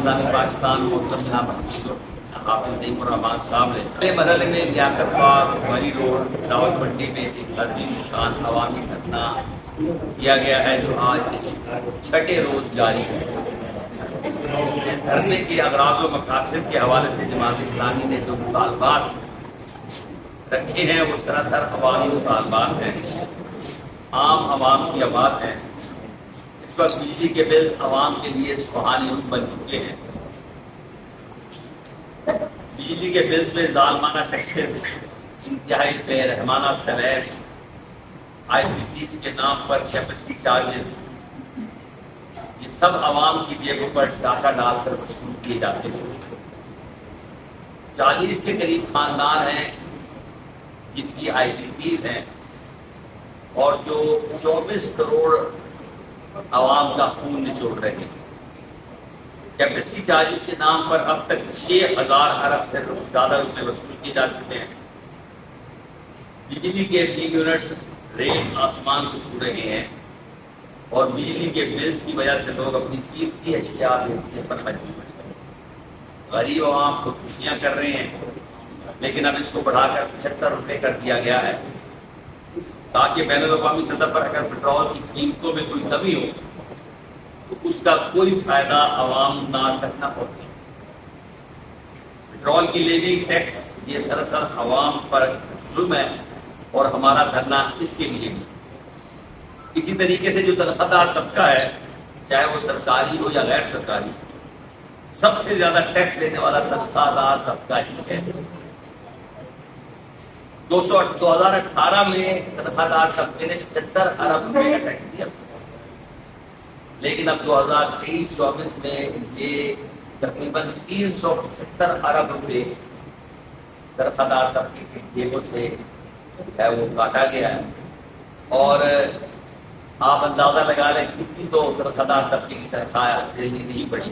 اسلامی پاکستان محترم جناب حافظ نعیم الرحمان صاحب نے پہلے مرحلے میں لیاقت پارک مری روڈ راول منڈی میں ایک عظیم شان عوامی دھرنا کیا گیا ہے جو آج چھٹے روز جاری ہے۔ دھرنے کے اغراض و مقاصد کے حوالے سے جماعت اسلامی نے جو مطالبات رکھے ہیں وہ سراسر عوامی مطالبات ہیں، عام عوام کی آواز ہے۔ اس وقت بجلی کے بل عوام کے لیے سہانی رخ بن چکے ہیں۔ بجلی کے بل میں ظالمانہ ٹیکسز، انتہائی بے رحمانہ سیس، IPPs کے نام پر کیپیسٹی چارجز، یہ سب عوام کی جیبوں پر ڈاکہ ڈال کر وصول کیے جاتے ہیں۔ 40 کے قریب خاندان ہیں جن کی IPPs ہیں اور جو 24 کروڑ عوام کا خون نچوڑ رہے ہیں۔ کیپیسٹی چارجز کے نام پر اب تک 6000 ارب سے زیادہ روپے وصول کیے جا چکے ہیں۔ بجلی کے بل یونٹس ریل آسمان کو چھو رہے ہیں اور بجلی کے بلز کی وجہ سے لوگ اپنی قیمتی اشیاء بیچنے پر مجبور ہیں۔ غریب عوام خودکشیاں کر رہے ہیں، لیکن اب اس کو بڑھا کر 75 روپے کر دیا گیا ہے تاکہ بین الاقوامی سطح پر اگر پیٹرول کی قیمتوں میں کوئی کمی ہو تو اس کا کوئی فائدہ عوام تک نہ پہنچے۔ پیٹرول کی لیوی ٹیکس یہ سراسر عوام پر ظلم ہے اور ہمارا دھرنا اس کے لیے بھی۔ اسی طریقے سے جو تنخواہ دار طبقہ ہے، چاہے وہ سرکاری ہو یا غیر سرکاری، سب سے زیادہ ٹیکس دینے والا تنخواہ دار طبقہ ہی ہے۔ 2018 میں تنخواہ دار طبقے نے 75 ارب روپے کا ٹیکس دیا، لیکن اب 2023-24 میں یہ تقریباً 375 ارب روپے تنخواہ دار طبقے کی جیبوں سے وہ کاٹا گیا ہے۔ اور آپ اندازہ لگا لیں کتنی تو تنخواہ دار طبقے کی تنخواہ سے نہیں بڑھی۔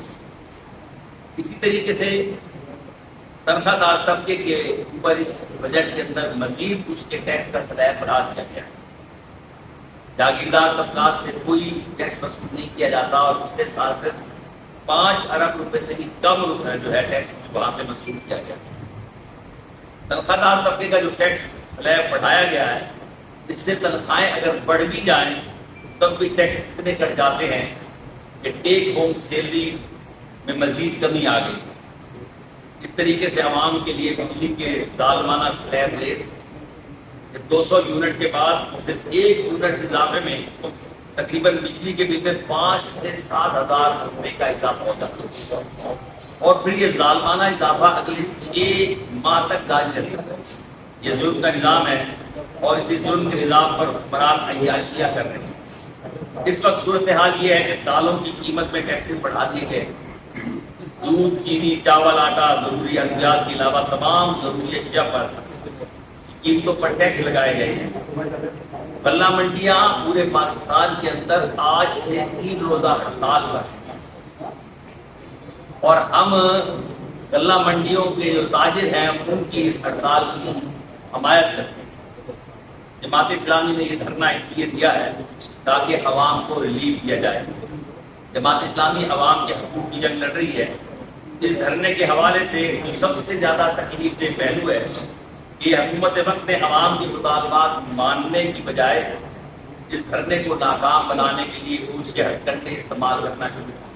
اسی طریقے سے تنخواہ دار طبقے کے اوپر اس بجٹ کے اندر مزید اس کے ٹیکس کا سلیب بڑھا دیا گیا ہے۔ جاگیردار طبقات سے کوئی ٹیکس وصول نہیں کیا جاتا اور پچھلے سال سے 5 ارب روپے سے بھی کم جو ہے ٹیکس اس کو وہاں سے وصول کیا گیا۔ تنخواہ دار طبقے کا جو ٹیکس سلیب بڑھایا گیا ہے، اس سے تنخواہیں اگر بڑھ بھی جائیں تب بھی ٹیکس اتنے کٹ جاتے ہیں کہ ٹیک ہوم سیلری میں مزید کمی آ گئی۔ اس طریقے سے عوام کے لیے بجلی کے ظالمانہ سلیب ریس 200 یونٹ کے بعد صرف 1 یونٹ اضافے میں تقریباً بجلی کے بل میں 5 سے 7 ہزار روپے کا اضافہ ہو جاتا ہے، اور پھر یہ ظالمانہ اضافہ اگلے 6 ماہ تک جاری رہتا ہے۔ یہ ظلم کا نظام ہے اور اسی ظلم کے نظام پر حکمران عیاشیاں کر رہے ہیں۔ اس وقت صورتحال یہ ہے کہ دالوں کی قیمت میں ٹیکسز بڑھا دیے گئے، دودھ، چینی، چاول، آٹا، ضروری ادویات کے علاوہ تمام ضروری اشیاء پر قیمتوں پر ٹیکس لگائے گئے ہیں۔ غلہ منڈیاں پورے پاکستان کے اندر آج سے 3 روزہ ہڑتال پر ہیں، اور ہم غلہ منڈیوں کے جو تاجر ہیں ان کی اس ہڑتال کی حمایت کرتے ہیں۔ جماعت اسلامی نے یہ دھرنا اس لیے دیا ہے تاکہ عوام کو ریلیف دیا جائے۔ جماعت اسلامی عوام کے حقوق کی جنگ لڑ رہی ہے۔ اس دھرنے کے حوالے سے جو سب سے زیادہ تکلیف دہ پہلو ہے کہ حکومت وقت نے عوام کی مطالبات ماننے کی بجائے اس دھرنے کو ناکام بنانے کے لیے اس کے ہتھ کنڈے استعمال کرنا شروع کیا۔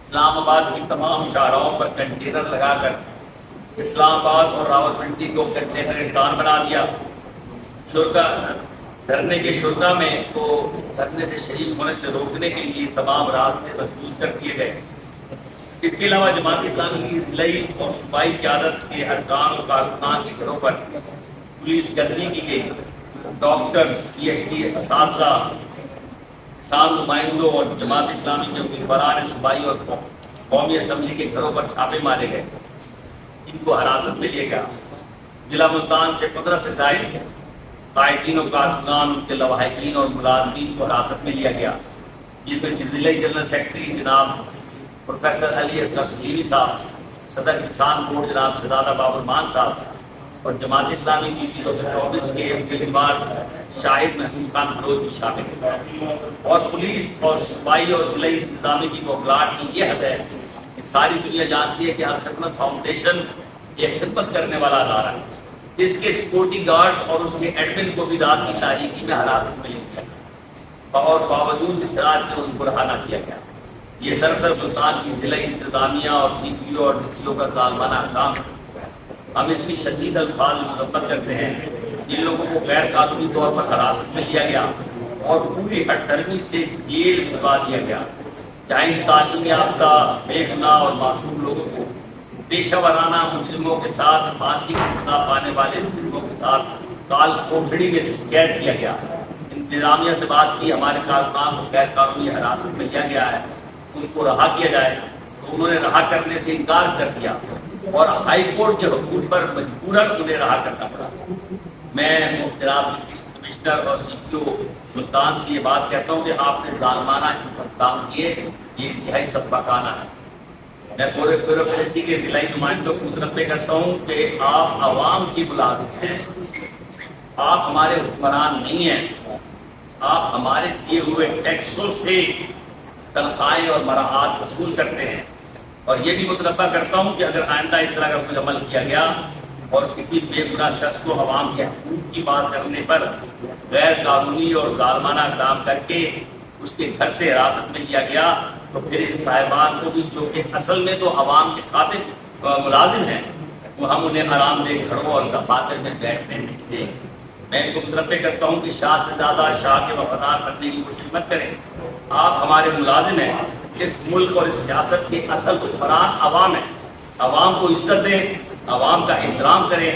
اسلام آباد کی تمام شاہراہوں پر کنٹینر لگا کر اسلام آباد اور راول منڈی کو کنٹینر استان بنا دیا۔ دھرنے کے شرکا میں تو دھرنے سے شریک ہونے سے روکنے کے لیے تمام راستے محفوظ کر دیے گئے۔ اس کے علاوہ جماعت اسلامی کی ضلعی اور صوبائی قیادت کے ارکان و کارکنان کے گھروں پر پولیس گردی کی گئی۔ ڈاکٹر، PhD اساتذہ، کسان نمائندوں اور جماعت اسلامی کے امیدواران صوبائی اور قومی اسمبلی کے گھروں پر چھاپے مارے گئے، ان کو حراست میں لیا گیا۔ ضلع ملتان سے 15 سے زائد قائدین و کارکنان، ان کے لواحقین اور ملازمین کو حراست میں لیا گیا، جن میں ضلعی جنرل سیکرٹری جناب پروفیسر علی اصغر سلیمی صاحب، صدر کسان بورڈ جناب شہزادہ باب الرحمان صاحب اور جماعت اسلامی کی 224 کے فلمباز شاہد محمود خان بلوچ بھی شامل ہیں۔ اور پولیس اور صوبائی اور ضلعی انتظامیہ کی موکلاٹ کی یہ حد ہے کہ ساری دنیا جانتی ہے کہ الخدمت فاؤنڈیشن یہ خدمت کرنے والا ادارہ ہے. اس کے سیکورٹی گارڈ اور اس کے ایڈمن کو بھی رات کی تاریکی میں حراست میں لیا گیا اور باوجود اس رات میں ان کو رہا نہ کیا گیا. یہ سرسر سلطان کی ضلعی انتظامیہ اور سی پی او اور ڈی سی او کا ظالمانہ اقدام ہے. ہم اس کی شدید الفاظ میں مذمت کرتے ہیں. ان لوگوں کو غیر قانونی طور پر حراست میں لیا گیا اور پوری 18ویں سے جیل بھجوا دیا گیا. جہاں تعلیم یافتہ بے گناہ اور معصوم لوگوں کو پیشہ ورانہ مجرموں کے ساتھ پھانسی کی سزا پانے والے مجرموں کے ساتھ کال کوٹڑی میں قید کیا گیا. انتظامیہ سے بات کی ہمارے کارکنان کو غیر قانونی حراست میں لیا گیا ہے, ان کو رہا کیا جائے, تو انہوں نے رہا کرنے سے انکار کر دیا اور ہائی کورٹ کے حکم پر مجبوراً انہیں رہا کرنا پڑا. میں جناب کمشنر اور سی پی او ملتان سے یہ بات کہتا ہوں کہ آپ نے ظالمانہ کام کیے, یہ انتہائی سفاکانہ ہے. میں پورے بیوروکریسی کے ضلعی نمائندوں کو متنبع کرتا ہوں کہ آپ عوام کی ملازم ہیں, آپ ہمارے حکمران نہیں ہیں. آپ ہمارے دیے ہوئے ٹیکسوں سے تنخواہیں اور مراحات وصول کرتے ہیں. اور یہ بھی متنبع کرتا ہوں کہ اگر آئندہ اس طرح کا کوئی عمل کیا گیا اور کسی بے گناہ شخص کو عوام کے حقوق کی بات کرنے پر غیر قانونی اور ظالمانہ اقدام کر کے اس کے گھر سے حراست میں لیا گیا, تو پھر ان صاحبان کو بھی, جو کہ اصل میں تو عوام کے خاطر ملازم ہیں, وہ ہم انہیں آرام دہ گھروں اور دفاتر میں بیٹھنے نہیں دیں. میں ان کو متنبع کرتا ہوں کہ شاہ سے زیادہ شاہ کے وفادار بننے کی کوشش مت کریں. آپ ہمارے ملازم ہیں. اس ملک اور اس سیاست کے اصل حکمران عوام ہیں. عوام کو عزت دیں, عوام کا احترام کریں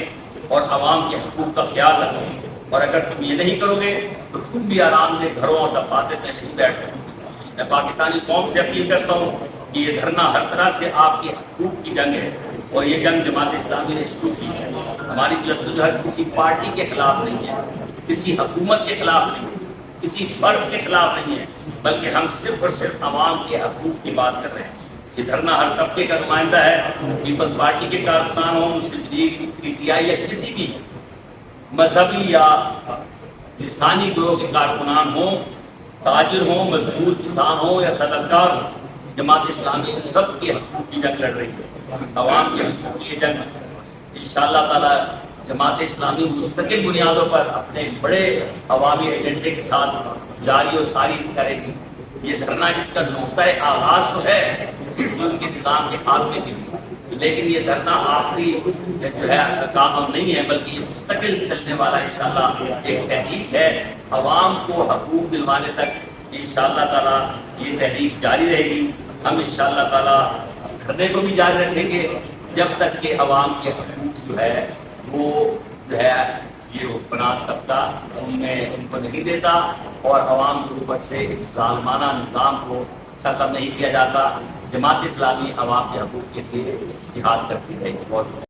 اور عوام کے حقوق کا خیال رکھیں. اور اگر تم یہ نہیں کرو گے تو تم بھی آرام دہ گھروں اور دفاتر میں نہیں بیٹھ سکتے. میں پاکستانی قوم سے اپیل کرتا ہوں کہ یہ دھرنا ہر طرح سے آپ کے حقوق کی جنگ ہے, اور یہ جنگ جماعت اسلامی نے شروع کی ہے. ہماری جدوجہد کسی پارٹی کے خلاف نہیں ہے, کسی حکومت کے خلاف نہیں ہے, کسی فرد کے خلاف نہیں ہے, بلکہ ہم صرف اور صرف عوام کے حقوق کی بات کر رہے ہیں. یہ دھرنا ہر طبقے کا نمائندہ ہے, پیپلز پارٹی کے کارکنان ہوں, مسلم لیگ, پی ٹی آئی یا کسی بھی مذہبی یا لسانی گروہ کے کارکنان ہوں, تاجر ہوں, مزدور, کسان ہوں یا صنعت کار ہوں, جماعت اسلامی سب کے حقوق کی جنگ لڑ رہی ہے. عوام کے حقوق کی جنگ انشاءاللہ تعالی جماعت اسلامی مستقل بنیادوں پر اپنے بڑے عوامی ایجنڈے کے ساتھ جاری و ساری کرے گی. یہ دھرنا جس کا نقطۂ آغاز تو ہے اس ملک کے نظام کے خاتمے کے لیے, لیکن یہ دھرنا آخری جو ہے کام نہیں ہے, بلکہ یہ مستقل چلنے والا انشاءاللہ ایک تحریک ہے. عوام کو حقوق دلوانے تک انشاءاللہ تعالی یہ تحریک جاری رہے گی. ہم انشاءاللہ تعالی دھرنے کو بھی جاری رکھیں گے جب تک کہ عوام کے حقوق جو ہے وہ جو ہے یہ حکمران طبقہ ان کو نہیں دیتا اور عوام کے اوپر سے اس ظالمانہ نظام کو ختم نہیں کیا جاتا. جماعت اسلامی عوام کے حقوق کے لیے جہاد کرتی رہے گی. بہت